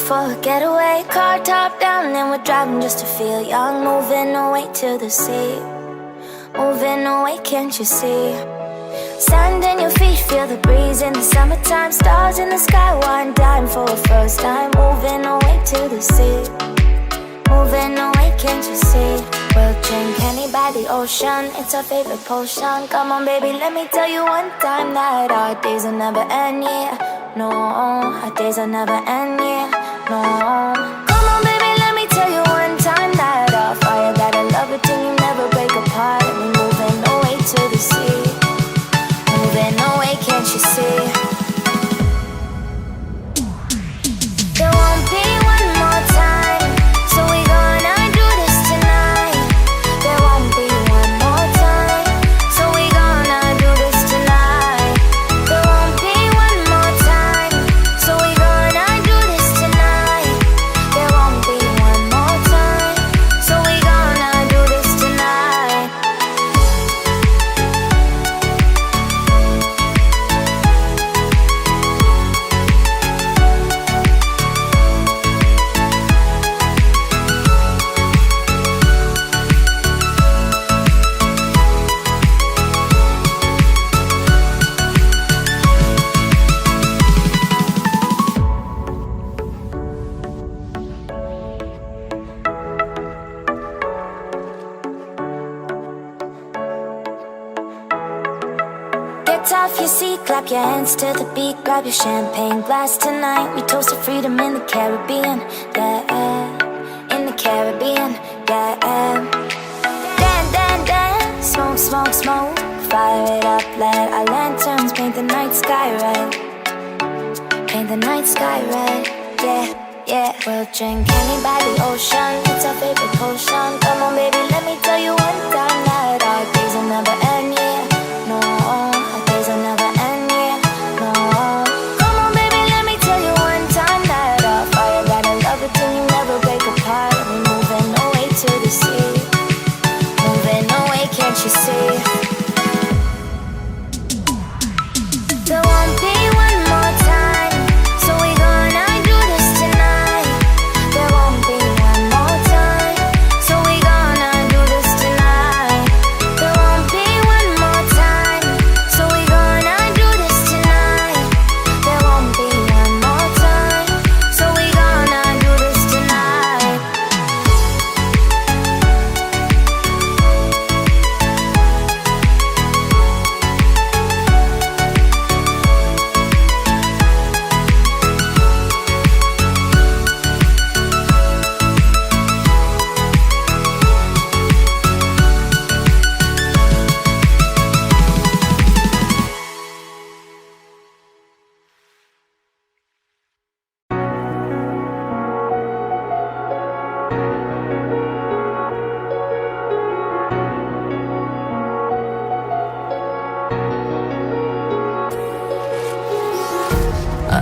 for a getaway. Car top down and we're driving just to feel young. Moving away to the sea, moving away, can't you see? Sand in your feet, feel the breeze in the summertime. Stars in the sky, one dime for a first time. Moving away to the sea, moving away, can't you see? We'll drink honey by the ocean, it's our favorite potion. Come on baby, let me tell you one time that our days will never end, yeah. No, our days will never end, yeah. No. Come on baby, let me tell you one time that our fire got a love it till you never break apart. And we're moving away to the sea, moving away, can't you see? There won't be one more time, so we gonna do this tonight. There won't be one more time, so we gonna do this tonight. There won't be one more time, so we gonna do this tonight. There won't be one more time, so we gonna do this tonight. Get off your seat, clap your hands to the beat. Grab your champagne glass tonight. We toast to freedom in the Caribbean, yeah. In the Caribbean, yeah. Dance, dance, dance, smoke, smoke, smoke. Fire it up, let our lanterns paint the night sky red. Paint the night sky red, yeah, yeah. We'll drink honey by the ocean, it's our favorite potion. Come on baby, let me tell you one time that our days will never end, yeah. No, our days will never end, yeah. No. Come on baby, let me tell you one time that our fire got a love it till you never break apart. And we're moving away to the sea, moving away, can't you see? There won't be one more time, so we gonna do this tonight. There won't be one more time, so we gonna do this tonight. There won't be one more time, so we gonna do this tonight. There won't be one more time, so we gonna do this tonight.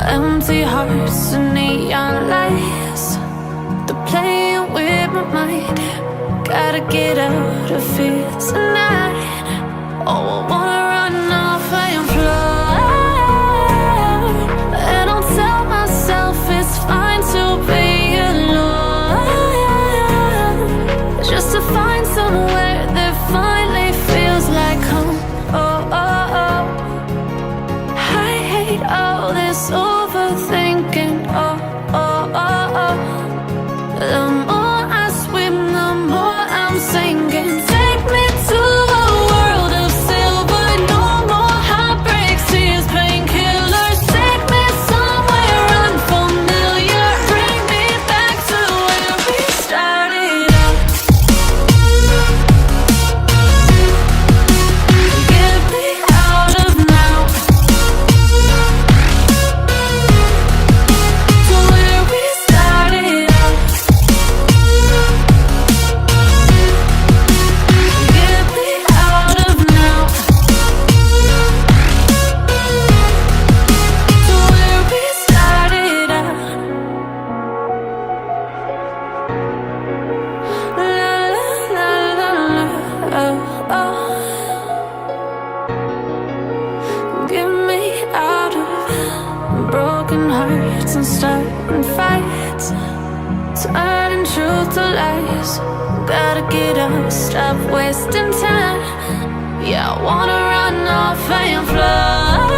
Empty hearts and neon lights, they're playing with my mind. Gotta get out of here tonight. Oh, I wanna run off and fly. And I'll tell myself it's fine to be alone, just to find somewhere that finally feels like home. Oh, oh, oh. I hate all this overthinking. Oh, oh, oh, oh. The more I swim, the more I'm sinking. Take me to a world of silver gotta get up, stop wasting time. Yeah, I wanna run off and fly.